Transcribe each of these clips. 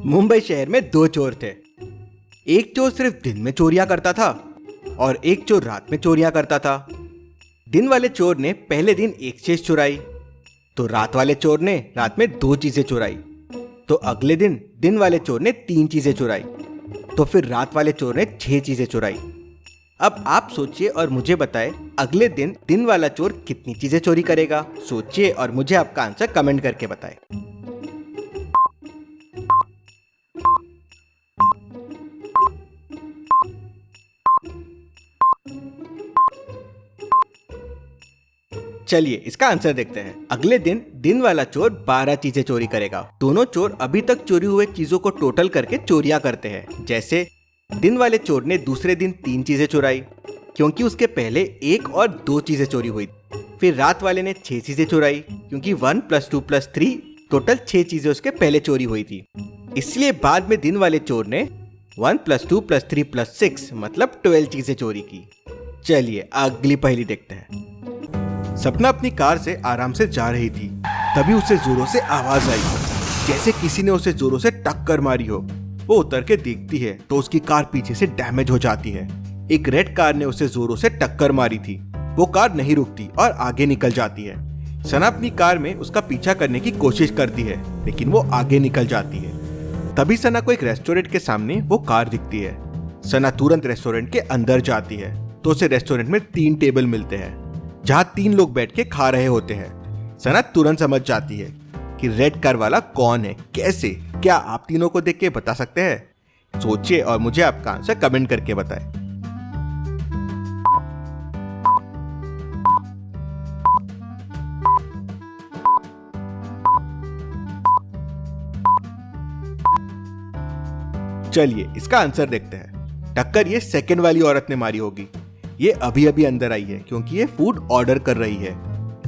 मुंबई शहर में दो चोर थे। एक चोर सिर्फ दिन में चोरियां करता था और एक चोर रात में चोरियां करता था। दिन वाले चोर ने पहले दिन एक चीज चुराई, तो रात वाले चोर ने रात में दो चीजें चुराई। तो अगले दिन वाले चोर ने तीन चीजें चुराई, तो फिर रात वाले चोर ने 6 चीजें चुराई। अब आप सोचिए और मुझे बताएं, अगले दिन वाला चोर कितनी चीजें चोरी करेगा। सोचिए और मुझे आपका आंसर कमेंट करके बताएं। चलिए इसका आंसर देखते हैं। अगले दिन वाला चोर 12 चीजें चोरी करेगा। दोनों चोर अभी तक चोरी हुए चीजों को टोटल करके चोरियां करते हैं। जैसे दिन वाले चोर ने दूसरे दिन 3 चीजें चुराई, क्योंकि उसके पहले 1 और 2 चीजें चोरी हुई। फिर रात वाले ने 6 चीजें चुराई, क्योंकि 1 + 2 + 3 टोटल 6 चीजें उसके पहले चोरी हुई थी। इसलिए बाद में दिन वाले चोर ने 1 + 2 + 3 + 6 मतलब 12 चीजें चोरी की। चलिए अगली पहेली देखते हैं। सपना अपनी कार से आराम से जा रही थी, तभी उसे जोरों से आवाज आई, जैसे किसी ने उसे जोरों से टक्कर मारी हो। वो उतर के देखती है तो उसकी कार पीछे से डैमेज हो जाती है। एक रेड कार ने उसे जोरों से टक्कर मारी थी। वो कार नहीं रुकती और आगे निकल जाती है। सना अपनी कार में उसका पीछा करने की कोशिश करती है, लेकिन वो आगे निकल जाती है। तभी सना को एक रेस्टोरेंट के सामने वो कार दिखती है। सना तुरंत रेस्टोरेंट के अंदर जाती है तो उसे रेस्टोरेंट में 3 टेबल मिलते हैं, जहाँ 3 लोग बैठ के खा रहे होते हैं। सना तुरंत समझ जाती है कि रेड कार वाला कौन है। कैसे? क्या आप तीनों को देख के बता सकते हैं? सोचिए और मुझे आपका आंसर कमेंट करके बताएं। चलिए इसका आंसर देखते हैं। टक्कर ये सेकंड वाली औरत ने मारी होगी। ये अभी अभी अंदर आई है क्योंकि ये फूड ऑर्डर कर रही है।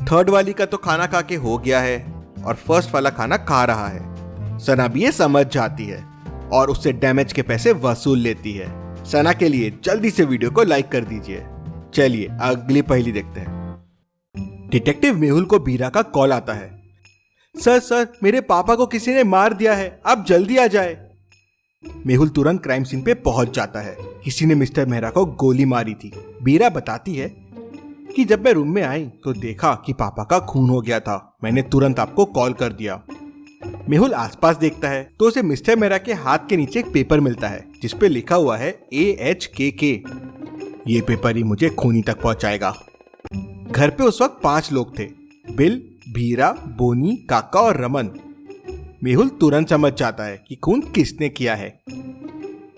थर्ड वाली का तो खाना खा के हो गया है और फर्स्ट वाला खाना खा रहा है। सना भी ये समझ जाती है और उससे डैमेज के पैसे वसूल लेती है। सना के लिए जल्दी से वीडियो को लाइक कर दीजिए। चलिए अगली पहेली देखते हैं। डिटेक्टिव मेहुल को बीरा का कॉल आता है। सर मेरे पापा को किसी ने मार दिया है, आप जल्दी आ जाए। मेहुल तुरंत क्राइम सीन पे पहुंच जाता है। किसी ने मिस्टर मेहरा को गोली मारी थी। बीरा बताती है कि जब मैं रूम में आई तो देखा कि पापा का खून हो गया था। मैंने तुरंत आपको कॉल कर दिया। मेहुल आसपास देखता है तो उसे मिस्टर मेहरा के हाथ के नीचे एक पेपर मिलता है, जिसपे लिखा हुआ है AHKK। ये पेपर ही मुझे खूनी तक पहुंचाएगा। घर पे उस वक्त 5 लोग थे, बिल, बीरा, बोनी, काका और रमन। मेहुल तुरंत समझ जाता है कि खून किसने किया है।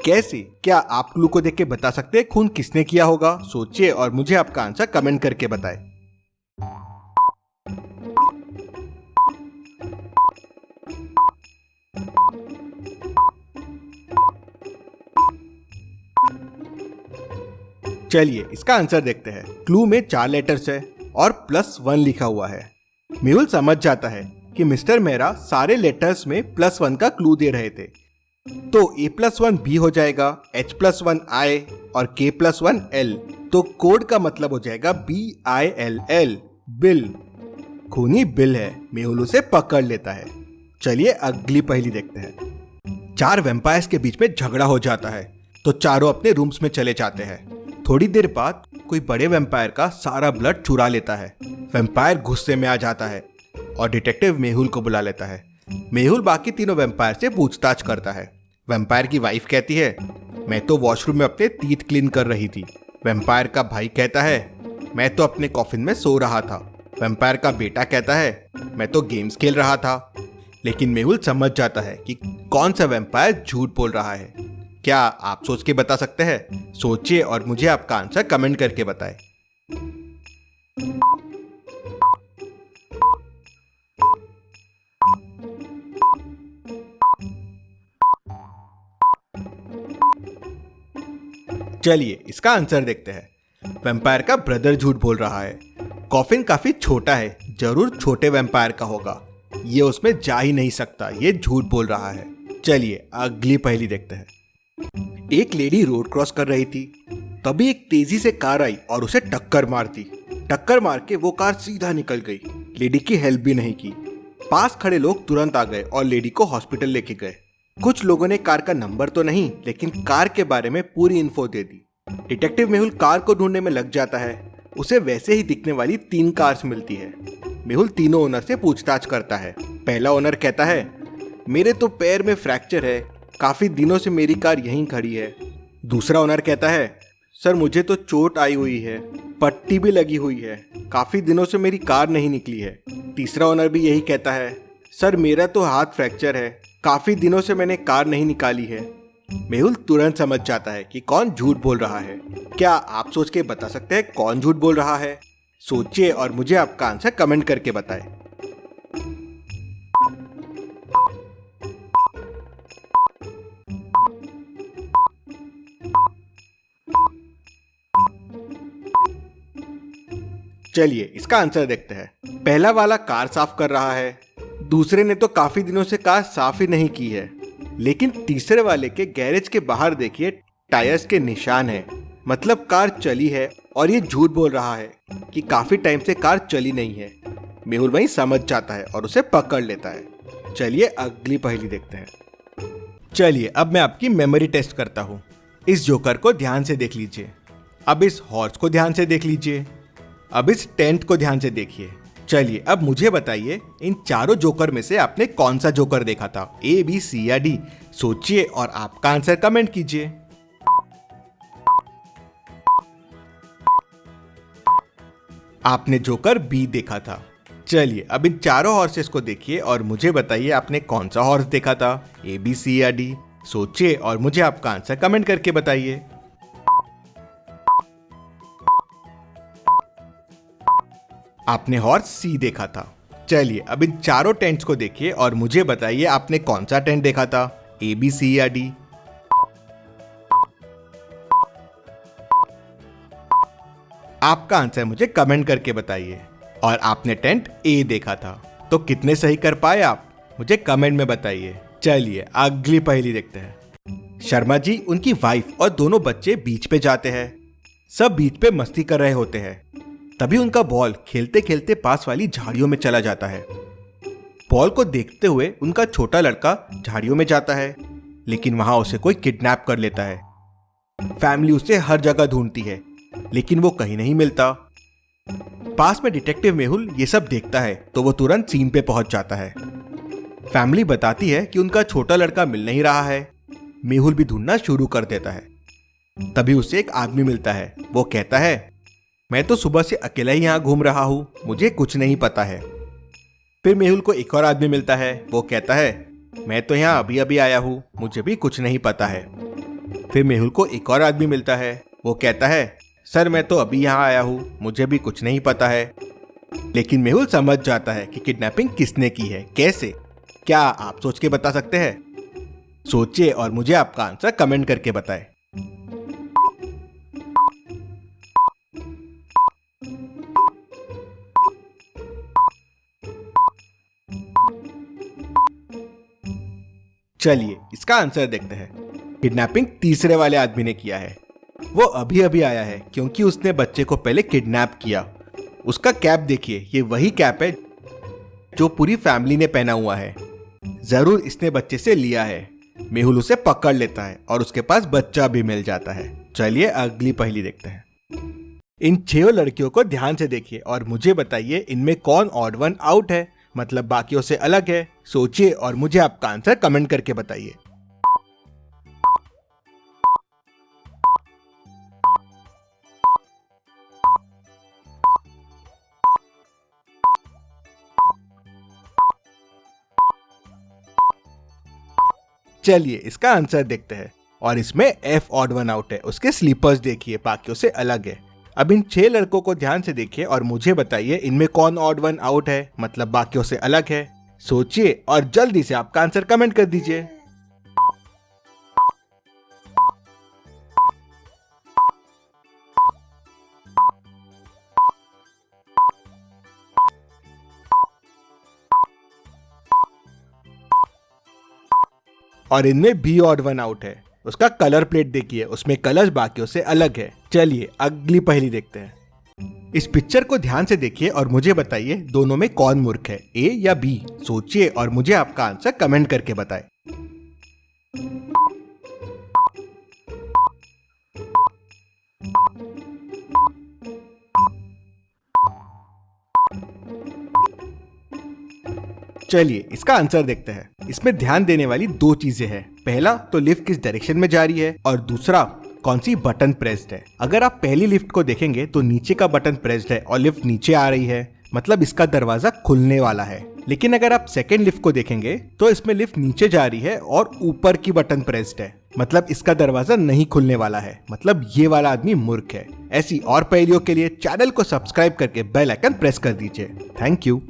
कैसे? क्या आप क्लू को देख के बता सकते हैं खून किसने किया होगा? सोचिए और मुझे आपका आंसर कमेंट करके बताएं। चलिए इसका आंसर देखते हैं। क्लू में 4 लेटर्स है और +1 लिखा हुआ है। मेहुल समझ जाता है कि मिस्टर मेहरा सारे लेटर्स में +1 का क्लू दे रहे थे, तो A+1 B हो जाएगा, H+1 I और K+1 L। तो कोड का मतलब हो जाएगा BILL, बिल। खूनी बिल है। मेहुल उसे पकड़ लेता है। चलिए अगली पहेली देखते हैं। 4 वैम्पायर्स के बीच में झगड़ा हो जाता है, तो चारों अपने रूम्स में चले जाते हैं। थोड़ी देर बाद कोई बड़े वैम्पायर का सारा ब्लड चुरा लेता है। वैम्पायर गुस्से में आ जाता है और डिटेक्टिव मेहुल को बुला लेता है। मेहुल बाकी तीनों वैम्पायर से पूछताछ करता है। वैम्पायर की वाइफ कहती है, मैं तो वॉशरूम में अपने टीथ क्लीन कर रही थी। वैम्पायर का भाई कहता है, मैं तो अपने कॉफिन में सो रहा था। वैम्पायर का बेटा कहता है, मैं तो गेम्स खेल रहा था। लेकिन मेहुल समझ जाता है कि कौन सा वैम्पायर झूठ बोल रहा है। क्या आप सोच के बता सकते हैं? सोचिए और मुझे आपका आंसर कमेंट करके बताएं। चलिए इसका आंसर देखते हैं। वैम्पायर का ब्रदर झूठ बोल रहा है। कॉफिन काफी छोटा है, जरूर छोटे वैम्पायर का होगा। ये उसमें जा ही नहीं सकता, ये झूठ बोल रहा है। चलिए अगली पहेली देखते हैं। एक लेडी रोड क्रॉस कर रही थी, तभी एक तेजी से कार आई और उसे टक्कर मार दी। टक्कर मार के वो कार सीधा निकल गई। लेडी की हेल्प भी नहीं की। पास खड़े लोग तुरंत आ गए और लेडी को हॉस्पिटल लेके गए। कुछ लोगों ने कार का नंबर तो नहीं लेकिन कार के बारे में पूरी इन्फो दे दी। डिटेक्टिव मेहुल कार को ढूंढने में लग जाता है। उसे वैसे ही दिखने वाली 3 कार्स मिलती है। मेहुल तीनों ओनर से पूछताछ करता है। पहला ओनर कहता है, मेरे तो पैर में फ्रैक्चर है, काफी दिनों से मेरी कार यहीं खड़ी है। दूसरा ओनर कहता है, सर मुझे तो चोट आई हुई है, पट्टी भी लगी हुई है, काफी दिनों से मेरी कार नहीं निकली है। तीसरा ओनर भी यही कहता है, सर मेरा तो हाथ फ्रैक्चर है, काफी दिनों से मैंने कार नहीं निकाली है। मेहुल तुरंत समझ जाता है कि कौन झूठ बोल रहा है। क्या आप सोच के बता सकते हैं कौन झूठ बोल रहा है? सोचिए और मुझे आपका आंसर कमेंट करके बताएं। चलिए इसका आंसर देखते हैं। पहला वाला कार साफ कर रहा है, दूसरे ने तो काफी दिनों से कार साफ ही नहीं की है, लेकिन तीसरे वाले के गैरेज के बाहर देखिए टायर्स के निशान हैं, मतलब कार चली है और ये झूठ बोल रहा है कि काफी टाइम से कार चली नहीं है। मेहुल वहीं समझ जाता है और उसे पकड़ लेता है। चलिए अगली पहेली देखते हैं। चलिए अब मैं आपकी मेमोरी टेस्ट करता हूँ। इस जोकर को ध्यान से देख लीजिए, अब इस हॉर्स को ध्यान से देख लीजिए, अब इस टेंट को ध्यान से देखिए। चलिए अब मुझे बताइए इन चारों जोकर में से आपने कौन सा जोकर देखा था, ए, बी, सी या डी? सोचिए और आपका आंसर कमेंट कीजिए। आपने जोकर बी देखा था। चलिए अब इन चारों हॉर्सेस को देखिए और मुझे बताइए आपने कौन सा हॉर्स देखा था, ए, बी, सी या डी? सोचिए और मुझे आपका आंसर कमेंट करके बताइए। आपने हॉर्स सी देखा था। चलिए अब इन चारों टेंट्स को देखिए और मुझे बताइए आपने कौन सा टेंट देखा था, ए, बी, सी या डी? आपका आंसर मुझे कमेंट करके बताइए। और आपने टेंट ए देखा था, तो कितने सही कर पाए आप? मुझे कमेंट में बताइए। चलिए अगली पहेली देखते हैं। शर्मा जी, उनकी वाइफ और दोनों बच्चे बीच पे जाते हैं। सब बीच पे मस्ती कर रहे होते हैं। तभी उनका बॉल खेलते खेलते पास वाली झाड़ियों में चला जाता है। बॉल को देखते हुए उनका छोटा लड़का झाड़ियों में जाता है, लेकिन वहां उसे कोई किडनैप कर लेता है। फैमिली उसे हर जगह ढूंढती है, लेकिन वो कहीं नहीं मिलता। पास में डिटेक्टिव मेहुल ये सब देखता है तो वो तुरंत सीन पे पहुंच जाता है। फैमिली बताती है कि उनका छोटा लड़का मिल नहीं रहा है। मेहुल भी ढूंढना शुरू कर देता है। तभी उसे एक आदमी मिलता है। वो कहता है, मैं तो सुबह से अकेला ही यहाँ घूम रहा हूँ, मुझे कुछ नहीं पता है। फिर मेहुल को एक और आदमी मिलता है। वो कहता है, मैं तो यहाँ अभी अभी आया हूँ, मुझे भी कुछ नहीं पता है। फिर मेहुल को एक और आदमी मिलता है। वो कहता है, सर मैं तो अभी यहाँ आया हूँ, मुझे भी कुछ नहीं पता है। लेकिन मेहुल समझ जाता है कि किडनैपिंग किसने की है, कैसे। क्या आप सोच के बता सकते हैं? सोचिए और मुझे आपका आंसर कमेंट करके बताएं। चलिए इसका आंसर देखते हैं। किडनैपिंग तीसरे वाले आदमी ने किया है। वो अभी अभी आया है क्योंकि उसने बच्चे को पहले किडनैप किया। उसका कैप देखिए, ये वही कैप है जो पूरी फैमिली ने पहना हुआ है। जरूर इसने बच्चे से लिया है। मेहुल उसे पकड़ लेता है और उसके पास बच्चा भी मिल जाता है। चलिए अगली पहेली देखते हैं। इन 6 लड़कियों को ध्यान से देखिए और मुझे बताइए इनमें कौन ऑड वन आउट है, मतलब बाकियों से अलग है। सोचिए और मुझे आपका आंसर कमेंट करके बताइए। चलिए इसका आंसर देखते हैं। और इसमें एफ ऑड वन आउट है। उसके स्लीपर्स देखिए बाकियों से अलग है। अब इन 6 लड़कों को ध्यान से देखिए और मुझे बताइए इनमें कौन ऑड वन आउट है, मतलब बाकियों से अलग है। सोचिए और जल्दी से आपका आंसर कमेंट कर दीजिए। और इनमें बी ऑड वन आउट है। उसका कलर प्लेट देखिए, उसमें कलर्स बाकियों से अलग है। चलिए अगली पहेली देखते हैं। इस पिक्चर को ध्यान से देखिए और मुझे बताइए दोनों में कौन मूर्ख है, ए या बी? सोचिए और मुझे आपका आंसर कमेंट करके बताएं। चलिए इसका आंसर देखते हैं। इसमें ध्यान देने वाली दो चीजें हैं। पहला तो लिफ्ट किस डायरेक्शन में जा रही है और दूसरा कौन सी बटन प्रेस्ड है। अगर आप पहली लिफ्ट को देखेंगे तो नीचे का बटन प्रेस्ड है और लिफ्ट नीचे आ रही है, मतलब इसका दरवाजा खुलने वाला है। लेकिन अगर आप सेकेंड लिफ्ट को देखेंगे तो इसमें लिफ्ट नीचे जा रही है और ऊपर की बटन प्रेस्ड है, मतलब इसका दरवाजा नहीं खुलने वाला है, मतलब ये वाला आदमी मूर्ख है। ऐसी और पहेलियों के लिए चैनल को सब्सक्राइब करके बेल आइकन प्रेस कर दीजिए। Thank you.